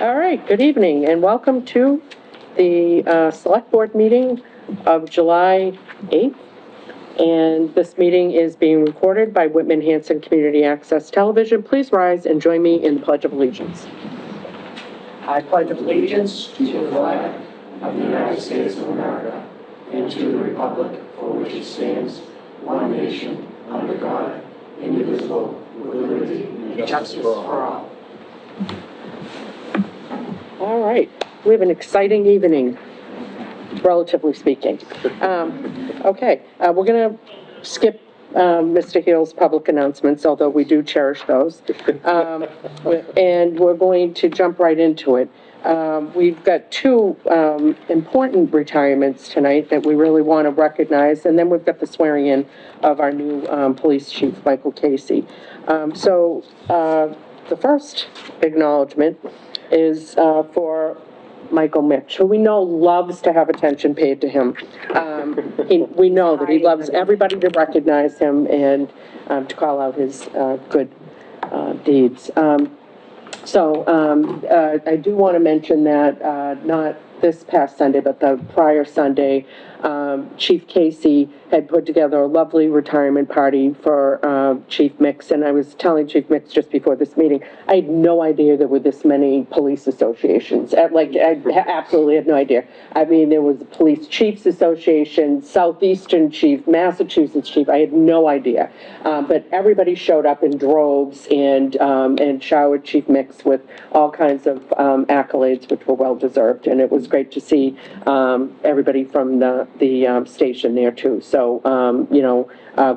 All right, good evening, and welcome to the Select Board meeting of July 8th. And this meeting is being recorded by Whitman Hanson Community Access Television. Please rise and join me in the Pledge of Allegiance. I pledge allegiance to the flag of the United States of America and to the republic for which it stands, one nation, under God, indivisible, with liberty and justice for all. All right, we have an exciting evening, relatively speaking. Okay, we're going to skip Mr. Hill's public announcements, although we do cherish those. And we're going to jump right into it. We've got two important retirements tonight that we really want to recognize, and then we've got the swearing in of our new police chief, Michael Casey. The first acknowledgement is for Michael Mitch, who we know loves to have attention paid to him. We know that he loves everybody to recognize him and to call out his good deeds. I do want to mention that not this past Sunday, but the prior Sunday, Chief Casey had put together a lovely retirement party for Chief Mix, and I was telling Chief Mix just before this meeting, I had no idea there were this many police associations. I absolutely had no idea. I mean, there was the Police Chiefs Association, Southeastern Chief, Massachusetts Chief. I had no idea, but everybody showed up in droves and showered Chief Mix with all kinds of accolades, which were well deserved, and it was great to see everybody from the station there too. So,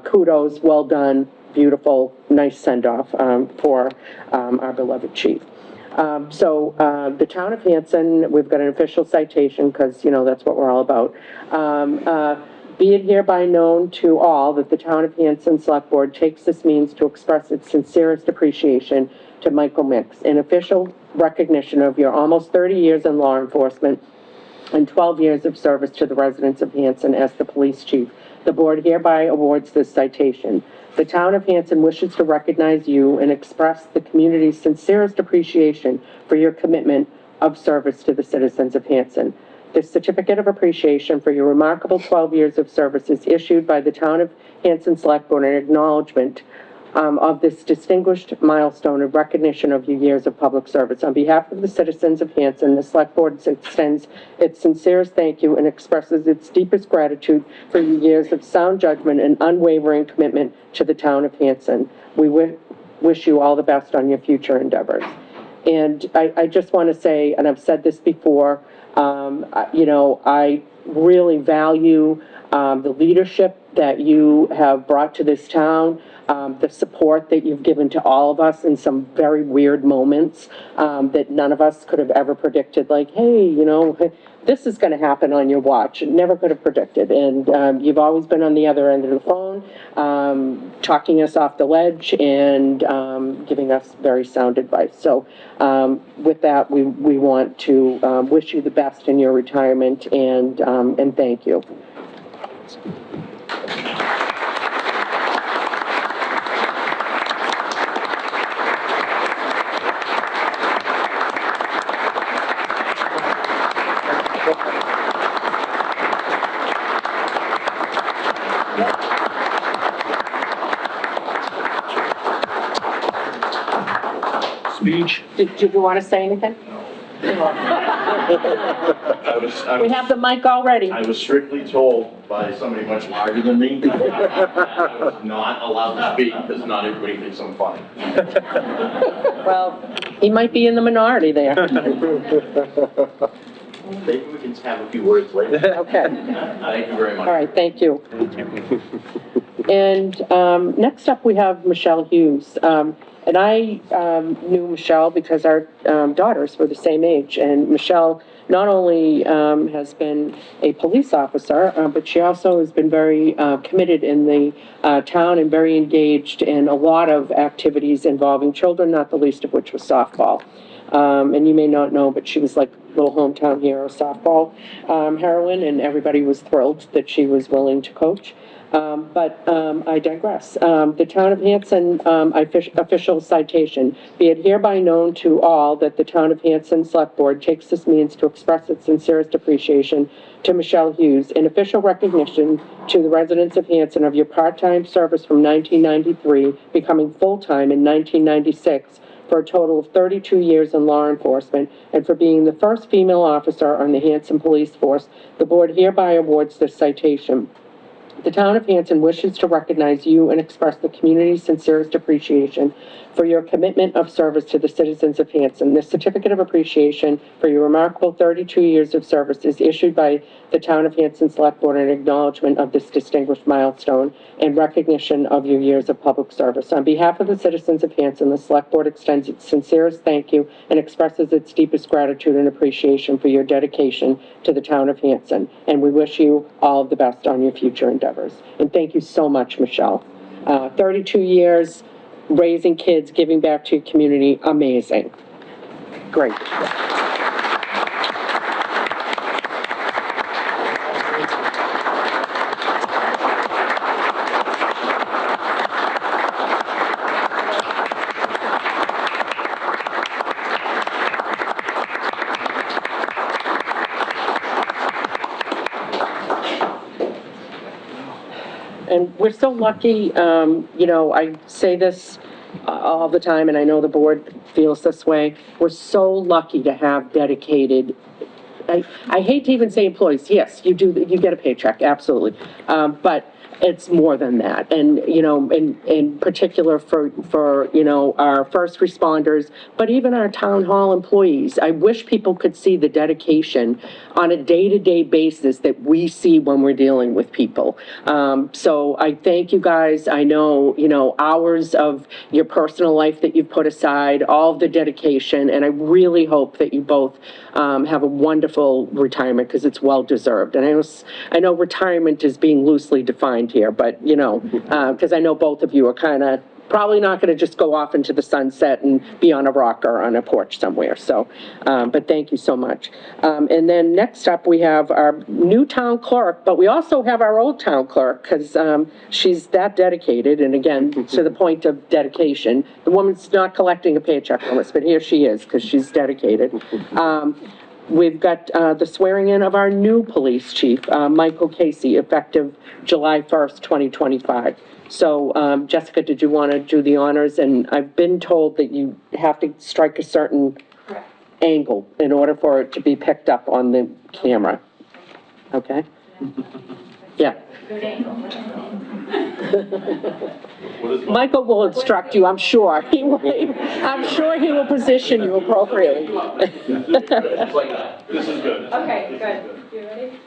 kudos, well done, beautiful, nice send-off for our beloved chief. The town of Hanson, we've got an official citation because, that's what we're all about. Be it hereby known to all that the town of Hanson Select Board takes this means to express its sincerest appreciation to Michael Mix, in official recognition of your almost 30 years in law enforcement and 12 years of service to the residents of Hanson as the police chief. The board hereby awards this citation. The town of Hanson wishes to recognize you and express the community's sincerest appreciation for your commitment of service to the citizens of Hanson. This certificate of appreciation for your remarkable 12 years of service is issued by the town of Hanson Select Board in acknowledgement of this distinguished milestone of recognition of your years of public service. On behalf of the citizens of Hanson, the Select Board extends its sincerest thank you and expresses its deepest gratitude for your years of sound judgment and unwavering commitment to the town of Hanson. We wish you all the best on your future endeavors. And I just want to say, and I've said this before, I really value the leadership that you have brought to this town, the support that you've given to all of us in some very weird moments that none of us could have ever predicted, like, hey, this is going to happen on your watch. Never could have predicted. And you've always been on the other end of the phone, talking us off the ledge and giving us very sound advice. So with that, we want to wish you the best in your retirement and thank you. Speech. Did you want to say anything? We have the mic already. I was strictly told by somebody much larger than me that I was not allowed to speak because not everybody thinks I'm funny. Well, he might be in the minority there. Maybe we can have a few words later. Okay. Thank you very much. All right, thank you. And next up, we have Michelle Hughes. And I knew Michelle because our daughters were the same age. And Michelle not only has been a police officer, but she also has been very committed in the town and very engaged in a lot of activities involving children, not the least of which was softball. And you may not know, but she was like little hometown hero softball heroine, and everybody was thrilled that she was willing to coach. But I digress. The Town of Hanson, official citation. Be it hereby known to all that the Town of Hanson Select Board takes this means to express its sincerest appreciation to Michelle Hughes in official recognition to the residents of Hanson of your part-time service from 1993, becoming full-time in 1996, for a total of 32 years in law enforcement, and for being the first female officer on the Hanson Police Force. The board hereby awards this citation. The Town of Hanson wishes to recognize you and express the community's sincerest appreciation for your commitment of service to the citizens of Hanson. This certificate of appreciation for your remarkable 32 years of service is issued by the Town of Hanson Select Board in acknowledgement of this distinguished milestone and recognition of your years of public service. On behalf of the citizens of Hanson, the Select Board extends its sincerest thank you and expresses its deepest gratitude and appreciation for your dedication to the Town of Hanson. And we wish you all of the best on your future endeavors. And thank you so much, Michelle. 32 years, raising kids, giving back to your community, amazing. Great. And we're so lucky, I say this all the time, and I know the board feels this way. We're so lucky to have dedicated, I hate to even say employees. Yes, you do, you get a paycheck, absolutely. But it's more than that. And, in particular for, our first responders, but even our town hall employees. I wish people could see the dedication on a day-to-day basis that we see when we're dealing with people. So I thank you guys. I know, hours of your personal life that you've put aside, all of the dedication, and I really hope that you both have a wonderful retirement, because it's well-deserved. And I know retirement is being loosely defined here, but, because I know both of you are kind of probably not going to just go off into the sunset and be on a rock or on a porch somewhere. So, but thank you so much. And then next up, we have our new town clerk, but we also have our old town clerk, because she's that dedicated. And again, to the point of dedication, the woman's not collecting a paycheck from us, but here she is, because she's dedicated. We've got the swearing in of our new police chief, Michael Casey, effective July 1st, 2025. So, Jessica, did you want to do the honors? And I've been told that you have to strike a certain angle in order for it to be picked up on the camera. Okay? Yeah. Good angle. Michael will instruct you, I'm sure. I'm sure he will position you appropriately. This is good. Okay, good. You ready?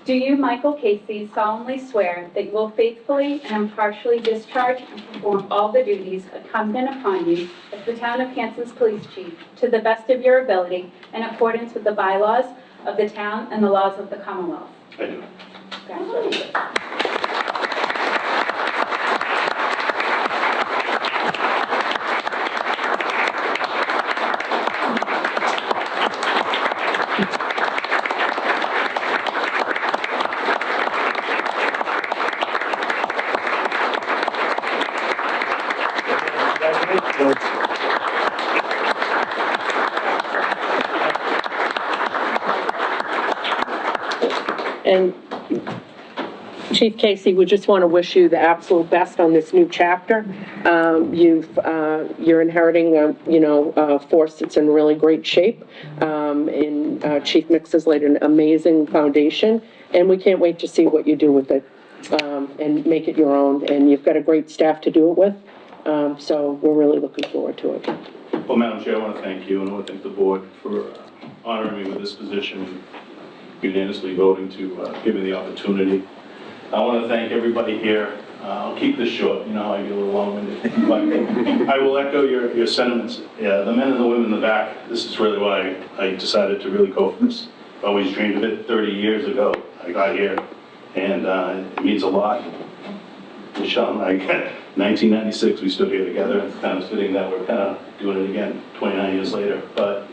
Do you, Michael Casey, solemnly swear that you will faithfully and impartially discharge and perform all the duties incumbent upon you as the Town of Hanson's Police Chief to the best of your ability in accordance with the bylaws of the town and the laws of the Commonwealth? I do. Congratulations. And Chief Casey, we just want to wish you the absolute best on this new chapter. You're inheriting a force that's in really great shape. Chief Mix has laid an amazing foundation, and we can't wait to see what you do with it and make it your own. And you've got a great staff to do it with, so we're really looking forward to it. Well, Madam Chair, I want to thank you, and I want to thank the board for honoring me with this position and unanimously voting to give me the opportunity. I want to thank everybody here. I'll keep this short, I get a little long-winded, but I will echo your sentiments. Yeah, the men and the women in the back, this is really why I decided to really go for this. I always dreamed of it 30 years ago. I got here, and it means a lot. Michelle and I, 1996, we stood here together. It's kind of fitting that we're kind of doing it again 29 years later. But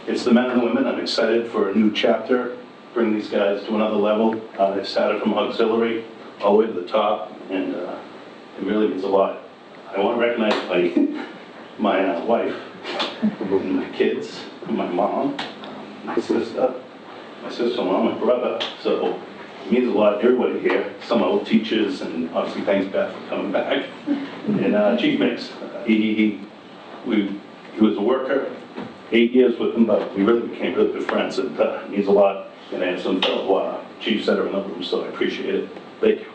it's the men and the women. I'm excited for a new chapter, bring these guys to another level. They started from auxiliary. all the way to the top, and it really means a lot. I want to recognize my wife, and my kids, and my mom, my sister-in-law, my brother. So it means a lot to everybody here. Some old teachers, and obviously thanks Beth for coming back. And Chief Mix, he was a worker, 8 years with him, but we really became really good friends. And it means a lot. And I have some fellow chiefs that are in the room, so I appreciate it. Thank you.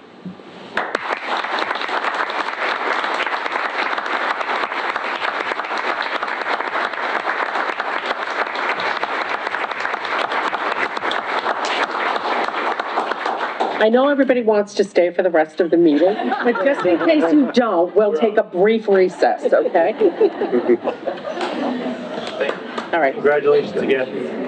I know everybody wants to stay for the rest of the meeting, but just in case you don't, we'll take a brief recess, okay? All right. Congratulations again.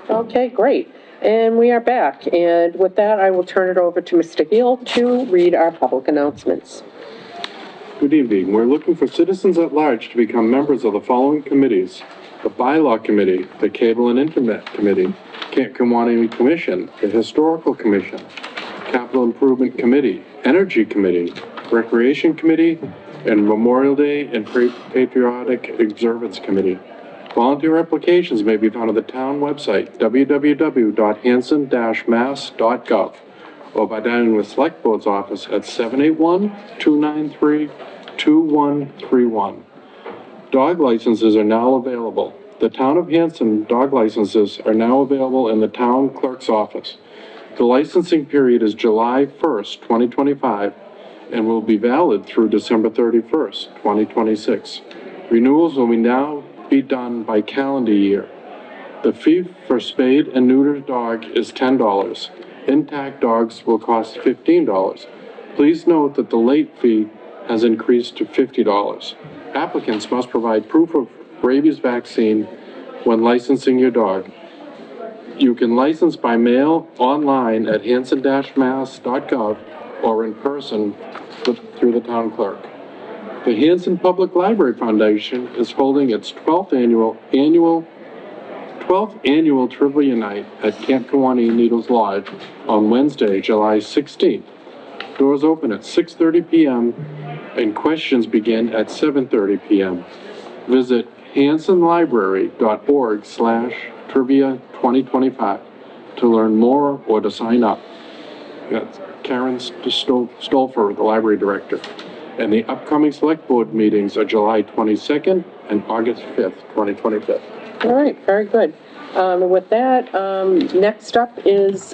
Okay, great. And we are back. And with that, I will turn it over to Mr. Hill to read our public announcements. Good evening. We're looking for citizens at large to become members of the following committees: the Bylaw Committee, the Cable and Internet Committee, Camp Kiwanee Commission, the Historical Commission, Capital Improvement Committee, Energy Committee, Recreation Committee, and Memorial Day and Patriotic Observance Committee. Volunteer applications may be found on the town website, www.hanson-mass.gov, or by dialing the Select Board's office at 781-293-2131. Dog licenses are now available. The Town of Hanson dog licenses are now available in the town clerk's office. The licensing period is July 1st, 2025, and will be valid through December 31st, 2026. Renewals will now be done by calendar year. The fee for spayed and neutered dog is $10. Intact dogs will cost $15. Please note that the late fee has increased to $50. Applicants must provide proof of rabies vaccine when licensing your dog. You can license by mail, online at hanson-mass.gov, or in person through the town clerk. The Hanson Public Library Foundation is holding its 12th annual Trivia Night at Camp Kiwanee Needles Lodge on Wednesday, July 16th. Doors open at 6:30 p.m. and questions begin at 7:30 p.m. Visit hansonlibrary.org/trivia2025 to learn more or to sign up. That's Karen Stolfer, the library director. And the upcoming select board meetings are July 22nd and August 5th, 2025. All right, very good. With that, next up is,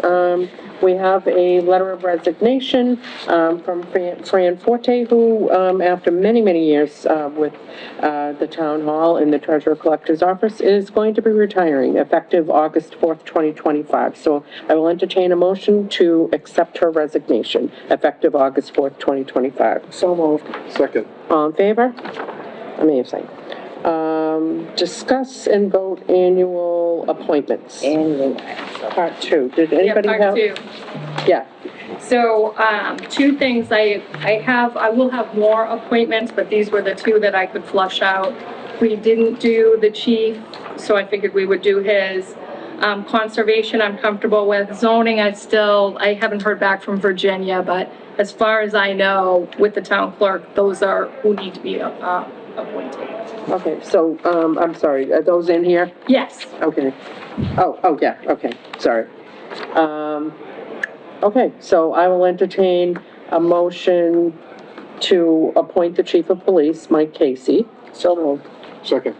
we have a letter of resignation from Fran Forte, who, after many, many years with the town hall and the treasurer collector's office, is going to be retiring effective August 4th, 2025. So I will entertain a motion to accept her resignation effective August 4th, 2025. So moved. Second. All in favor? Amazing. Discuss and vote annual appointments. Annual. Part 2. Did anybody have? Part 2. Yeah, So, two things, I will have more appointments, but these were the two that I could flush out. We didn't do the chief, so I figured we would do his. Conservation, I'm comfortable with. Zoning, I haven't heard back from Virginia, but as far as I know, with the town clerk, those are who need to be, appointed. okay, so, I'm sorry, are those in here? Yes, Okay. Oh, yeah, okay, sorry. Okay, so I will entertain a motion to appoint the chief of police, Mike Casey. So moved. Second.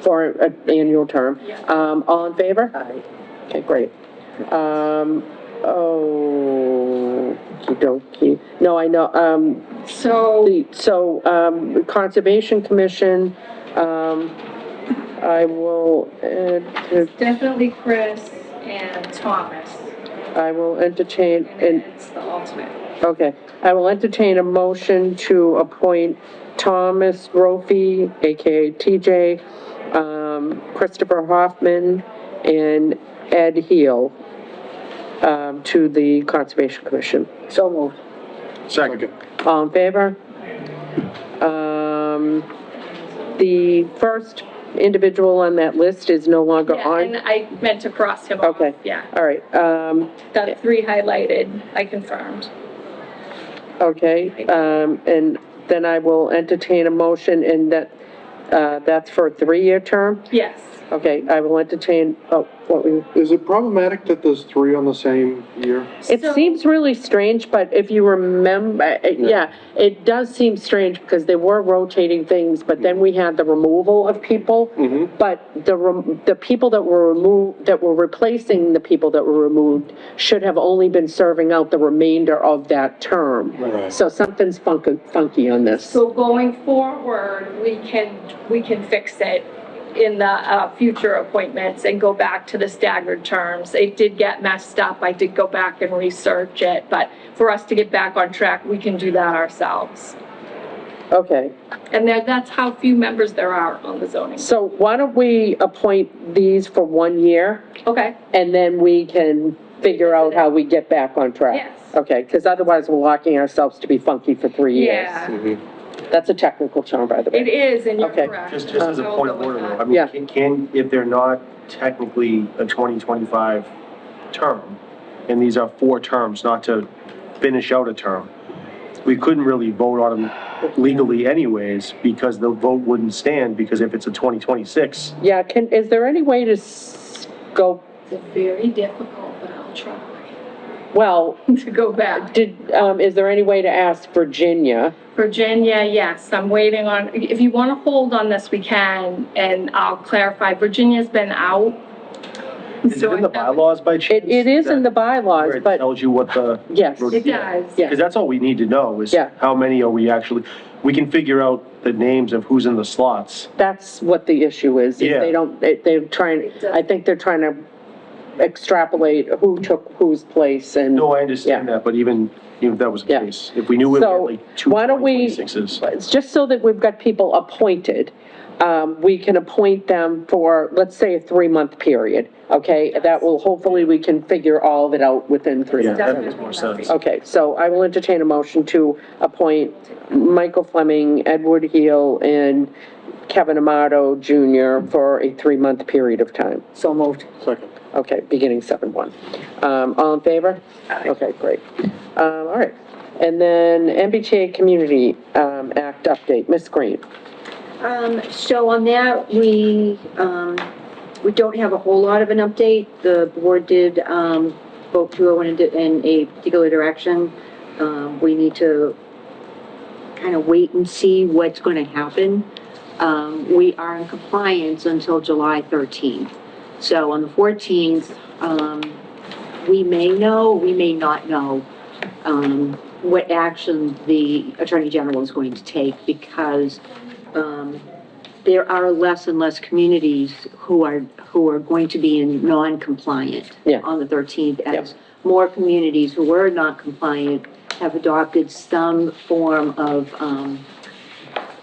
For an annual term. Yeah. All in favor? Aye. Okay, great. Okey-dokey. No, I know, so, Conservation Commission, I will, definitely Chris and Thomas, I will entertain, and then and, it's the alternate. okay, I will entertain a motion to appoint Thomas Brophy, AKA TJ, Christopher Hoffman, and Ed Heel, to the Conservation Commission. So moved. Second. All in favor? The first individual on that list is no longer Yeah, and on? I meant to cross him off. Okay. Yeah, All right, that 3 highlighted, I confirmed. okay, and then I will entertain a motion, and that's for a 3-year term? Yes, Okay, I will entertain, what we, Is it problematic that there's 3 on the same year? it So- seems really strange, but if you remember, yeah, it does seem strange because they were rotating things, but then we had the removal of people. But the people that were removed, that were replacing the people that were removed should have only been serving out the remainder of that term. Right. So something's funky on this. so going forward, we can fix it in the future appointments and go back to the staggered terms. It did get messed up, I did go back and research it, but for us to get back on track, we can do that ourselves. Okay, And that's how few members there are on the zoning. so why don't we appoint these for 1 year? Okay, And then we can figure out how we get back on track. Yes. Okay, because otherwise we're locking ourselves to be funky for 3 years. yeah, That's a technical term, by the it way. is, and you're Okay. correct. Just as a I will point go of with order, that. though, I Yeah. mean, if they're not technically a 2025 term, and these are 4 terms, not to finish out a term, we couldn't really vote on them legally anyways, because the vote wouldn't stand, because if it's a 2026, Yeah, is there any way to go, It's very difficult, but I'll try well, to go back. is there any way to ask Virginia? Virginia, yes, I'm waiting on, if you want to hold on this, we can, and I'll clarify, Virginia's been out. is it So in the I haven't- bylaws by chance? It is in the Where bylaws, it but, tells you what the. yes, It does. yeah. Because that's all we need to know, is Yeah. how many are we actually, we can figure out the names of who's in the slots. That's what the issue is. Yeah. They don't, they're trying, I think they're trying to extrapolate who took whose place and. No, I understand Yeah. that, but even if that was the Yeah. case, if we knew we had So, like 2 why don't we- 2026s. It's just so that we've got people appointed, we can appoint them for, let's say, a 3-month period, okay? That will, hopefully, we can figure all of it out within 3 Yeah, months. that makes more sense. Okay, so I will entertain a motion to appoint Michael Fleming, Edward Heel, and Kevin Amato Jr. for a 3-month period of time. So moved. Second. Okay, beginning 7/1. All in favor? Okay, great. All right. And then MBTA Community Act update, Ms. Green. So on that, we don't have a whole lot of an update. The board did, vote to go in a particular direction. We need to kind of wait and see what's going to happen. We are in compliance until July 13th. So on the 14th, we may know, we may not know, what action the Attorney General is going to take, because, there are less and less communities who are going to be in non-compliant Yeah. on the 13th, as more communities who were not compliant have adopted some form of,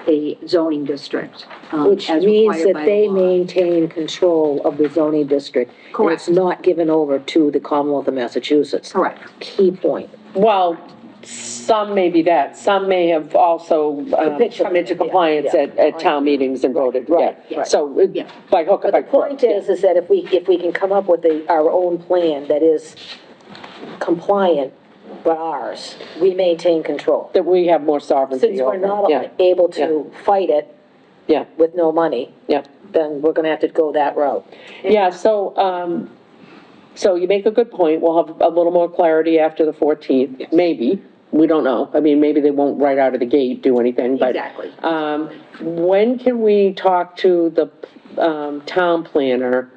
a zoning district. Which as means required that by they law. maintain control of the zoning district. And Correct. it's not given over to the Commonwealth of Massachusetts. Correct. Key point. Well, some may be that, some may have also come into compliance at town meetings and voted, Right, yeah. right. So, Yeah. by hook or But by the crook. point is that if we can come up with our own plan that is compliant, but ours, we maintain control. That we have more sovereignty Since we're over, not yeah, able to fight it yeah, with no money, yeah. then we're gonna have to go that route. Yeah, so you make a good point, we'll have a little more clarity after the 14th, maybe, we don't know. I mean, maybe they won't right out of the gate do anything, but. Exactly. When can we talk to the, town planner?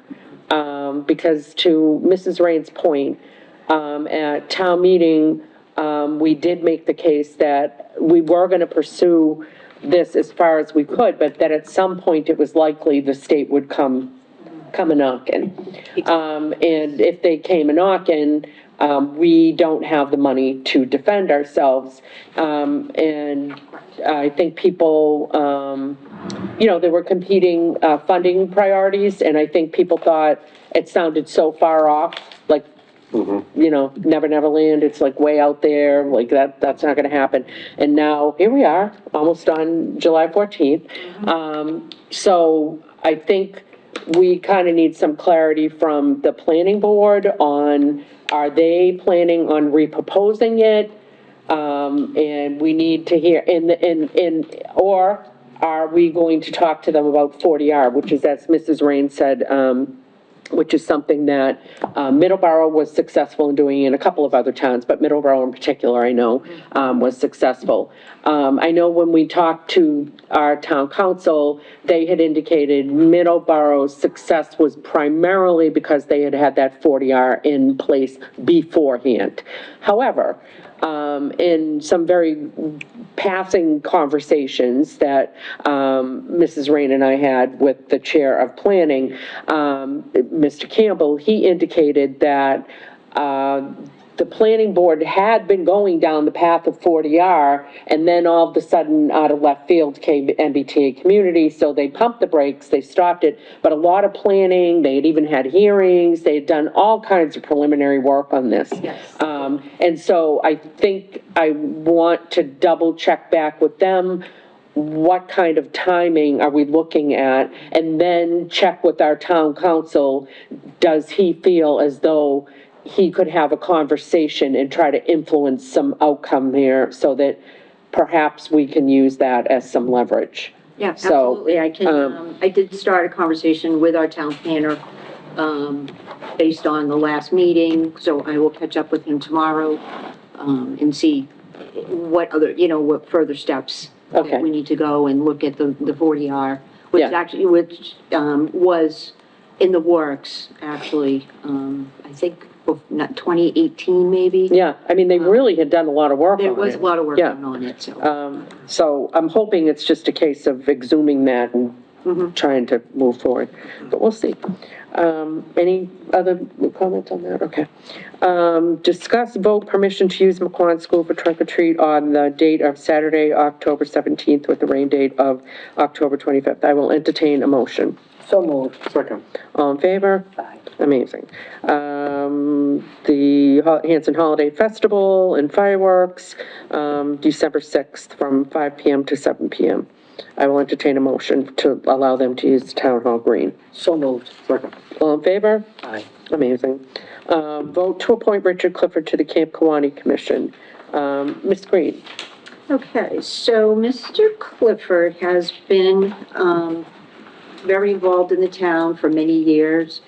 Because to Mrs. Rain's point, at town meeting, we did make the case that we were gonna pursue this as far as we could, but that at some point it was likely the state would come a knocking. And if they came a knocking, we don't have the money to defend ourselves. And I think people, there were competing, funding priorities, and I think people thought it sounded so far off, like, Never Never Land, it's like way out there, like that's not gonna happen. And now, here we are, almost on July 14th. So I think we kind of need some clarity from the planning board on, are they planning on reproposing it? And we need to hear, or are we going to talk to them about 40R, which is, as Mrs. Rain said, which is something that Middleborough was successful in doing in a couple of other towns, but Middleborough in particular, I know, was successful. I know when we talked to our town council, they had indicated Middleborough's success was primarily because they had had that 40R in place beforehand. However, in some very passing conversations that Mrs. Rain and I had with the chair of planning, Mr. Campbell, he indicated that the planning board had been going down the path of 40R, and then all of a sudden, out of left field came MBTA Community, so they pumped the brakes, they stopped it, but a lot of planning, they had even had hearings, they had done all kinds of preliminary work on this. Yes. And so I think I want to double check back with them, what kind of timing are we looking at? And then check with our town council, does he feel as though he could have a conversation and try to influence some outcome there so that perhaps we can use that as some leverage? Yeah, So, absolutely. I did start a conversation with our town planner, based on the last meeting, so I will catch up with him tomorrow, and see what other, what further steps Okay. that we need to go and look at the 40R, which Yeah. actually, was in the works, actually, I think, not 2018 maybe. Yeah, I mean, they really had done a lot of work on it. There was a lot of work Yeah. done on it, so. So I'm hoping it's just a case of exhuming that and trying to move forward, but we'll see. Any other comments on that? Okay. Discuss vote permission to use McQuon School for trunk or treat on the date of Saturday, October 17th, with the rain date of October 25th. I will entertain a motion. So moved. Second. All in favor? Aye. Amazing. The Hanson Holiday Festival and fireworks, December 6th from 5 PM to 7 PM. I will entertain a motion to allow them to use the Town Hall Green. So moved. Second. All in favor? Aye. Amazing. Vote to appoint Richard Clifford to the Camp Kawani Commission. Ms. Green? Okay, so Mr. Clifford has been, very involved in the town for many years.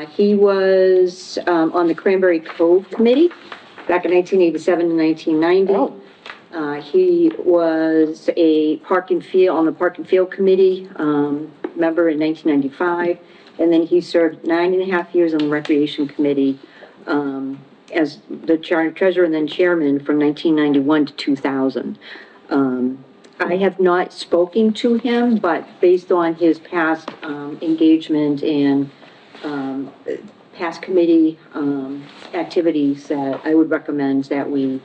He was, on the Cranberry Cove Committee back in 1987 and 1990. Oh. He was on the Park and Field Committee, member in 1995. And then he served 9.5 years on the Recreation Committee, as the treasurer and then chairman from 1991 to 2000. I have not spoken to him, but based on his past, engagement and, past committee, activities, that I would recommend that we,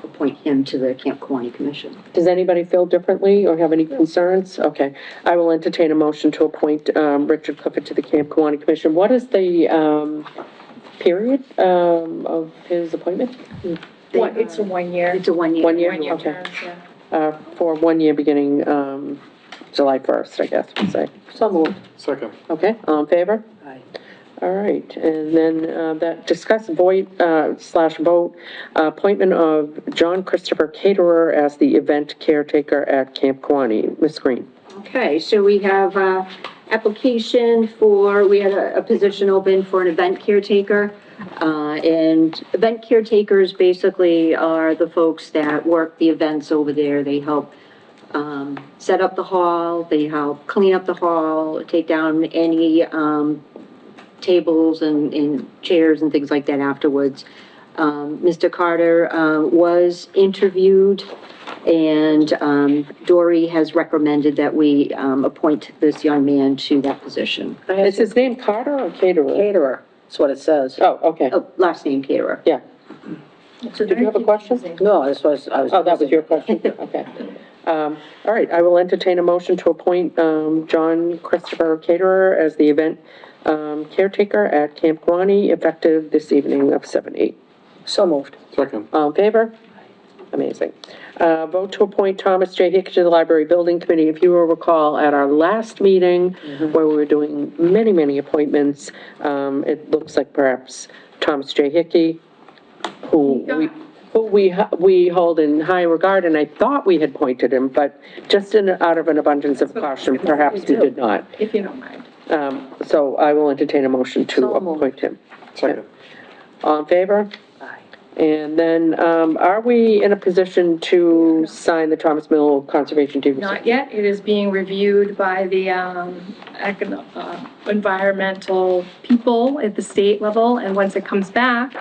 appoint him to the Camp Kawani Commission. Does anybody feel differently or have any concerns? Okay, I will entertain a motion to appoint, Richard Clifford to the Camp Kawani Commission. What is the, period, of his appointment? It's a 1 year. It's a 1 year. 1 year? 1 year Okay. terms, yeah. For 1 year beginning, July 1st, I guess we'll say. So moved. Second. Okay, all in favor? Aye. All right, and then, that discuss void, slash vote, appointment of John Christopher Caterer as the event caretaker at Camp Kawani. Ms. Green. Okay, so we have application for, we had a position open for an event caretaker. And event caretakers basically are the folks that work the events over there. They help set up the hall, they help clean up the hall, take down any tables and chairs and things like that afterwards. Mr. Carter was interviewed, and Dory has recommended that we appoint this young man to that position. Is his name Carter or Caterer? Caterer, that's what it says. Oh, okay, Oh, last name Caterer. yeah. So did you have a question? No, this was, I was. Oh, that was your question, okay. All right, I will entertain a motion to appoint, John Christopher Caterer as the event, caretaker at Camp Kawani, effective this evening of 7/8. So moved. Second. All in favor? Amazing. Vote to appoint Thomas J. Hickey to the Library Building Committee. If you will recall, at our last meeting, where we were doing many, many appointments, it looks like perhaps Thomas J. Hickey, who we hold in high regard, and I thought we had appointed him, but just out of an abundance of caution, perhaps we did not. If you don't mind. So I will entertain a motion to So moved. appoint him. Second. All in favor? Aye. And then, are we in a position to sign the Thomas Mill Conservation Deed? Not yet. It is being reviewed by the environmental people at the state level, and once it comes back,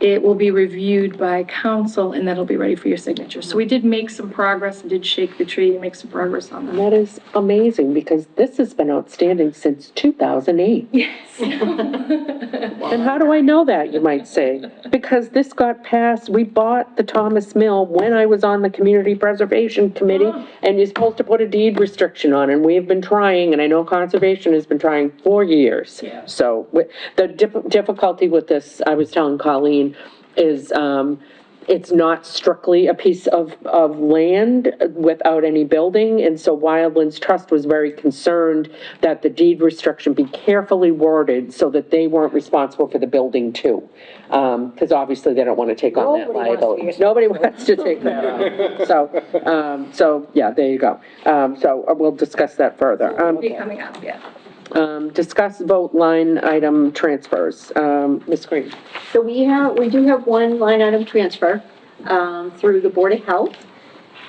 it will be reviewed by council, and that'll be ready for your signature. So we did make some progress, and did shake the tree and make some progress on that. That is amazing, because this has been outstanding since 2008. Yes. And how do I know that, you might say? Because this got passed, we bought the Thomas Mill when I was on the Community Preservation Committee, and you're supposed to put a deed restriction on, and we have been trying, and I know Conservation has been trying for years. Yeah. So, the difficulty with this, I was telling Colleen, is, it's not strictly a piece of land without any building, and so Wildlands Trust was very concerned that the deed restriction be carefully worded so that they weren't responsible for the building too. Because obviously they don't want to take on that Nobody wants to be liability. Nobody wants to take that on. So, yeah, there you go. So we'll discuss that further. It'll be coming up, yeah. Discuss vote line item transfers. Ms. Green. So we do have one line item transfer, through the Board of Health.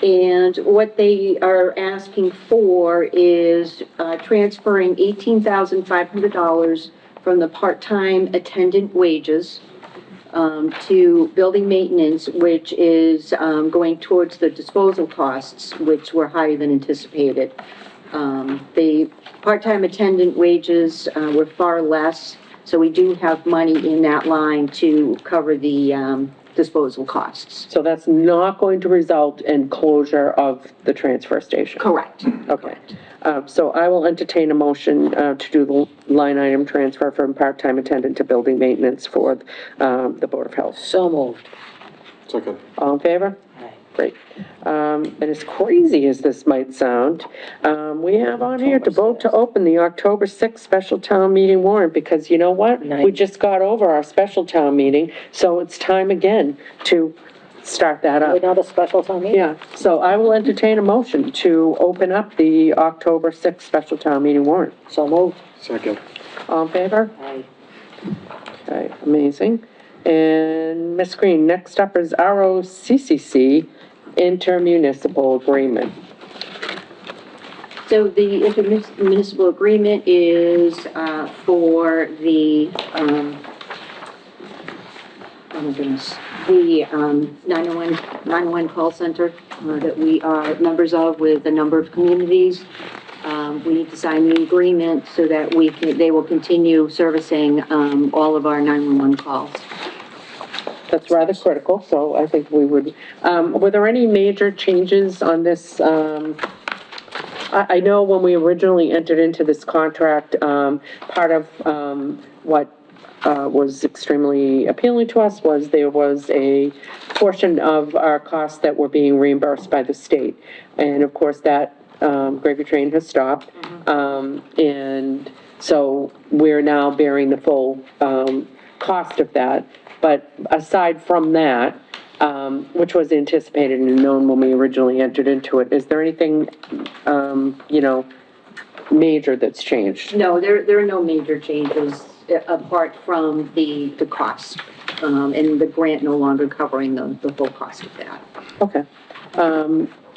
And what they are asking for is, transferring $18,500 from the part-time attendant wages, to building maintenance, which is, going towards the disposal costs, which were higher than anticipated. The part-time attendant wages, were far less, so we do have money in that line to cover the, disposal costs. So that's not going to result in closure of the transfer station? Correct. Okay. So I will entertain a motion to do the line item transfer from part-time attendant to building maintenance for the Board of Health. So moved. Second. All in favor? Aye. Great. And as crazy as this might sound, we have on here to vote to open the October 6th special town meeting warrant, because you know what? We Nice. just got over our special town meeting, so it's time again to start that up. Another special town meeting? Yeah, so I will entertain a motion to open up the October 6th special town meeting warrant. So moved. Second. All in favor? Aye. Okay, amazing. And Ms. Green, next up is ROCCC intermunicipal agreement. So So the intermunicipal agreement is for the, oh my goodness, the 911 call center that we are members of with a number of communities. We need to sign the agreement so that they will continue servicing all of our 911 calls. That's rather critical, so I think we would, were there any major changes on this? I know when we originally entered into this contract, part of what was extremely appealing to us was there was a portion of our costs that were being reimbursed by the state. And of course, that gravy train has stopped. And so we're now bearing the full cost of that. But aside from that, which was anticipated and known when we originally entered into it, is there anything, major that's changed? No, there are no major changes apart from the cost, and the grant no longer covering the full cost of that. Okay.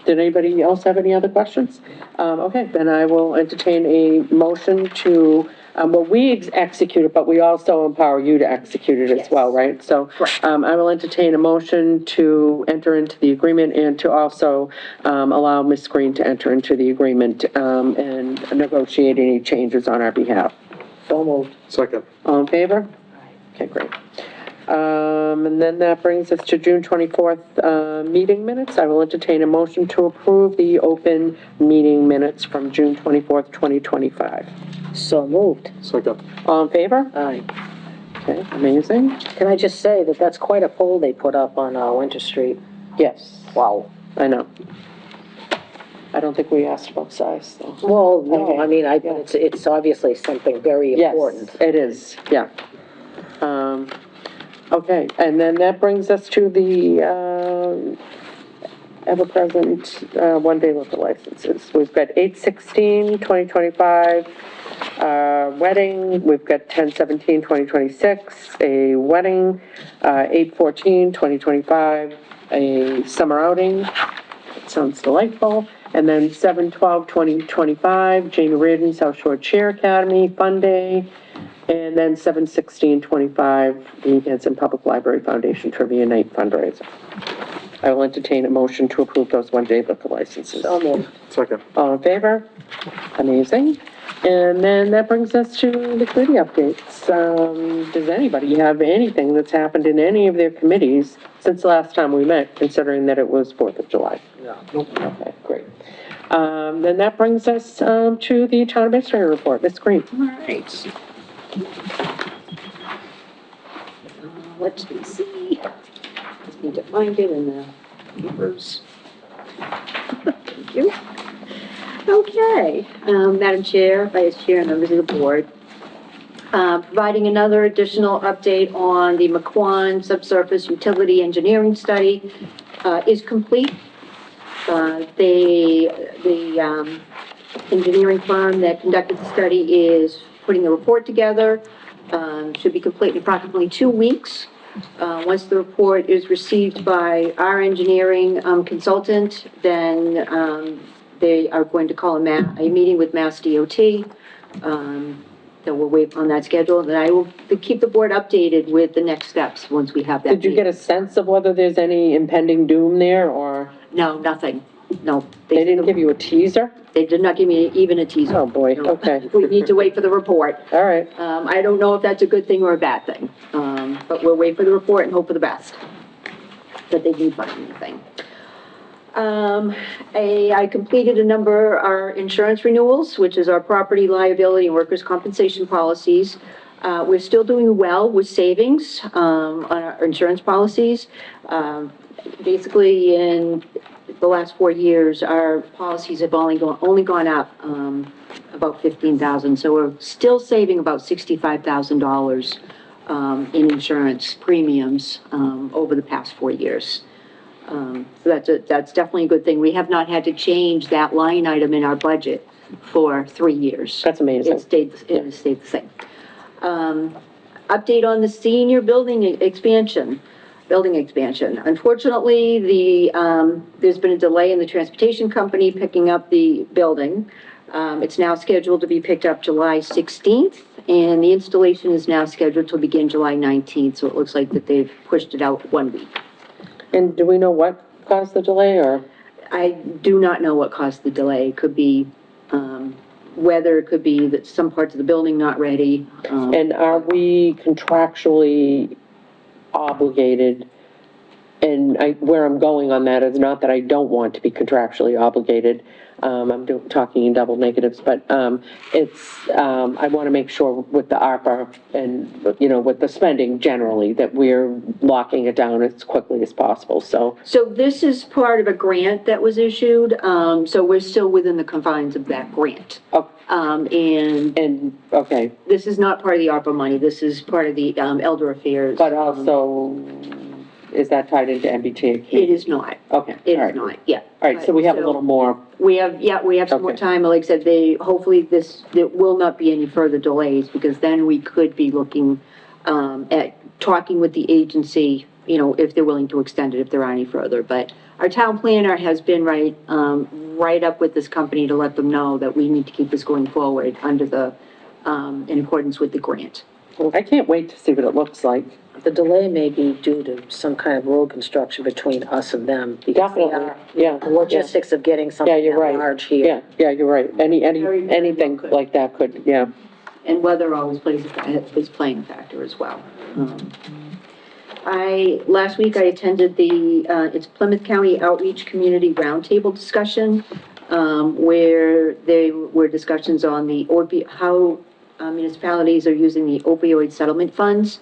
Did anybody else have any other questions? Okay, then I will entertain a motion to, we execute it, but we also empower you to execute it as well, right? So, Correct. I will entertain a motion to enter into the agreement and to also, allow Ms. Green to enter into the agreement, and negotiate any changes on our behalf. So moved. Second. All in favor? Okay, great. And then that brings us to June 24th, meeting minutes. I will entertain a motion to approve the open meeting minutes from June 24th, 2025. So moved. Second. All in favor? Aye. Okay, amazing. Can I just say that that's quite a pole they put up on Winter Street? Yes, Wow. I know. I don't think we asked about size, though. Well, no, Okay. I mean, it's obviously something very Yes, important. it is, yeah. Okay, and then that brings us to the, ever-present, one-day liquor licenses. We've got 8/16/2025, wedding, we've got 10/17/2026, a wedding, 8/14/2025, a summer outing. It sounds delightful. And then 7/12/2025, Jamie Reardon, South Shore Cheer Academy, Fun Day. And then 7/16/25, the Hanson Public Library Foundation Trivia Night fundraiser. I will entertain a motion to approve those one-day liquor licenses. So moved. Second. All in favor? Amazing. And then that brings us to the committee updates. Does anybody have anything that's happened in any of their committees since the last time we met, considering that it was 4th of July? No. Okay, great. Then that brings us to the town administrator report. Ms. Green. All right. Let's see. Just need to find it in the papers. Thank you. Okay, Madam Chair, Vice Chair, members of the board. Providing another additional update on the McQuon subsurface utility engineering study is complete. The engineering firm that conducted the study is putting the report together. Should be complete in approximately 2 weeks. Once the report is received by our engineering consultant, then they are going to call a meeting with Mass DOT. So we'll wait on that schedule, and I will keep the board updated with the next steps once we have that. Did you get a sense of whether there's any impending doom there, or No, nothing. No. they didn't give you a teaser? They did not give me even a teaser. Oh, boy, No. okay. We need to wait for the report. All right. I don't know if that's a good thing or a bad thing, but we'll wait for the report and hope for the best, that they do find anything. I completed a number of our insurance renewals, which is our property liability and workers' compensation policies. We're still doing well with savings on our insurance policies. Basically, in the last 4 years, our policies have only gone up about 15,000, so we're still saving about $65,000 in insurance premiums over the past 4 years. So that's definitely a good thing. We have not had to change that line item in our budget for 3 years. That's amazing. It stayed the same. Update on the senior building expansion. Unfortunately, there's been a delay in the transportation company picking up the building. It's now scheduled to be picked up July 16th, and the installation is now scheduled to begin July 19th, so it looks like that they've pushed it out 1 week. And do we know what caused the delay, or? I do not know what caused the delay. It could be, weather, it could be that some parts of the building not ready. And are we contractually obligated? And where I'm going on that is not that I don't want to be contractually obligated. Talking in double negatives, but, I want to make sure with the ARPA and, you know, with the spending generally, that we're locking it down as quickly as possible, so. So this is part of a grant that was issued, so we're still within the confines of that grant. Oh. Okay, This is not part of the ARPA money, this is part of the, Elder Affairs. but also, is that tied into MBTA? It is not. Okay. It all is right. not, yeah. All right, so we have a little more. We have some more Okay. time, like I said, hopefully there will not be any further delays, because then we could be looking, at talking with the agency, you know, if they're willing to extend it, if there are any further, but our town planner has been right up with this company to let them know that we need to keep this going forward under the, in accordance with the grant. I can't wait to see what it looks like. The delay may be due to some kind of road construction between us and them. because they Definitely, are- yeah. The logistics of getting Yeah, something you're that right. large here. Yeah, you're right. Very, very Anything well could. like that could, yeah. And weather always is playing a factor as well. Last week I attended it's Plymouth County Outreach Community Roundtable discussion, where there were discussions on how municipalities are using the opioid settlement funds.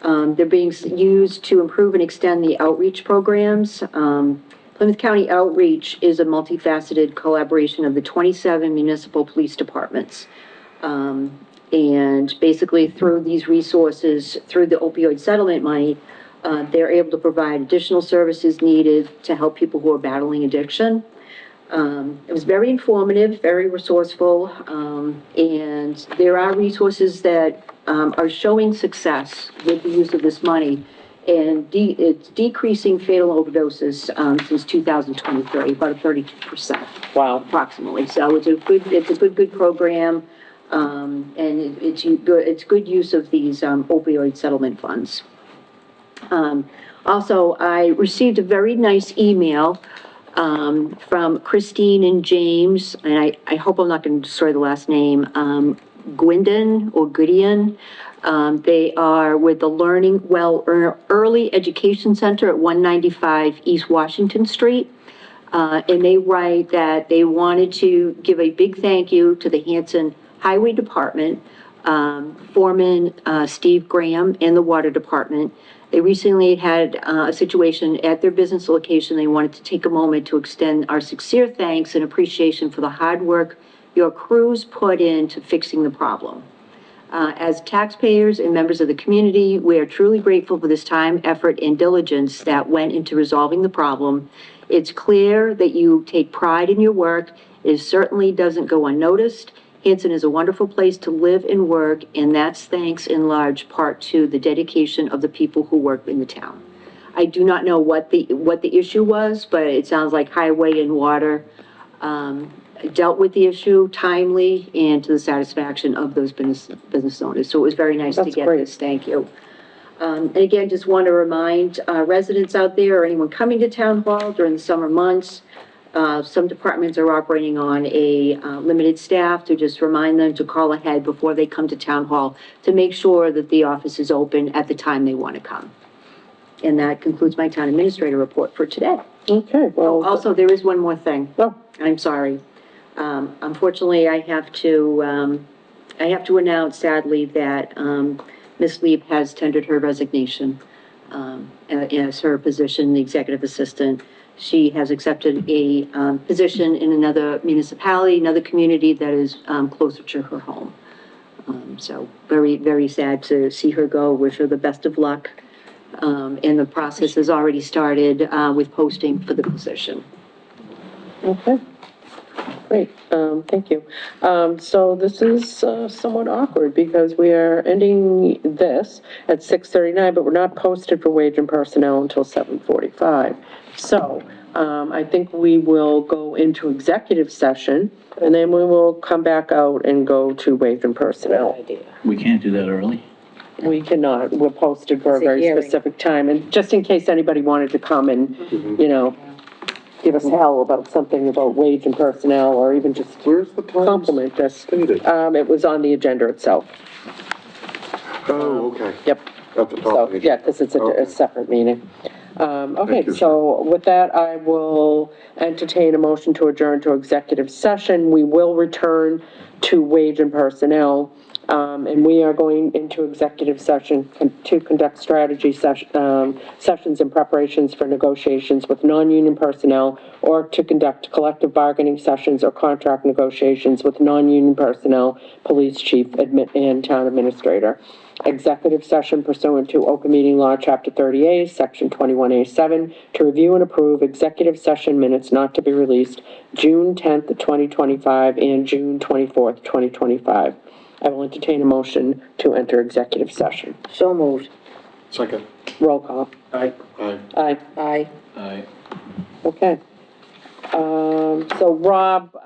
They're being used to improve and extend the outreach programs. Plymouth County Outreach is a multifaceted collaboration of the 27 municipal police departments. And basically through these resources, through the opioid settlement money, they're able to provide additional services needed to help people who are battling addiction. It was very informative, very resourceful, and there are resources that are showing success with the use of this money, and it's decreasing fatal overdoses since 2023, about 32%. Wow. Approximately. So it's a good program, and it's good use of these opioid settlement funds. Also, I received a very nice email from Christine and James, and I hope I'm not going to destroy the last name, Gwyndon or Goodian. They are with the Learning Well Early Education Center at 195 East Washington Street. And they write that they wanted to give a big thank you to the Hanson Highway Department, Foreman Steve Graham, and the Water Department. They recently had a situation at their business location. They wanted to take a moment to extend our sincere thanks and appreciation for the hard work your crews put into fixing the problem. As taxpayers and members of the community, we are truly grateful for this time, effort, and diligence that went into resolving the problem. It's clear that you take pride in your work. It certainly doesn't go unnoticed. Hanson is a wonderful place to live and work, and that's thanks in large part to the dedication of the people who work in the town. I do not know what the issue was, but it sounds like Highway and Water dealt with the issue timely and to the satisfaction of those business owners. So it was very nice to That's get great. this. Thank you. And again, just want to remind residents out there or anyone coming to Town Hall during the summer months, some departments are operating on a limited staff, to just remind them to call ahead before they come to Town Hall to make sure that the office is open at the time they want to come. And that concludes my town administrator report for today. Okay, well. Also, there is one more thing. Oh, I'm sorry. Unfortunately, I have to announce sadly that Ms. Leib has tendered her resignation as her position, the executive assistant. She has accepted a position in another municipality, another community that is closer to her home. So very, very sad to see her go. Wish her the best of luck. And the process has already started with posting for the position. okay. Great, thank you. So this is somewhat awkward because we are ending this at 6:39, but we're not posted for wage and personnel until 7:45. So I think we will go into executive session, and then we will come back out and go to wage and personnel. Idea. We can't do that early? We cannot, we're posted for a It's a very hearing. specific time, and just in case anybody wanted to come and, you know, give us hell about something about wage and personnel, or even just Where's the time? compliment us. Stated. It was on the agenda itself. Oh, okay. Yep. At the top So, page. yeah, because it's a Okay. separate meeting. Okay, Thank you, so with that, I will entertain a motion to adjourn to executive session. We will return to wage and personnel, and we are going into executive session to conduct strategy sessions and preparations for negotiations with non-union personnel, or to conduct collective bargaining sessions or contract negotiations with non-union personnel, police chief, and town administrator. Executive session pursuant to Open Meeting Law, Chapter 30A, Section 21A7, to review and approve executive session minutes not to be released June 10th, 2025, and June 24th, 2025. I will entertain a motion to enter executive session. So moved. Second. Roll call. Aye. Aye. Aye. Aye. Okay. So Rob,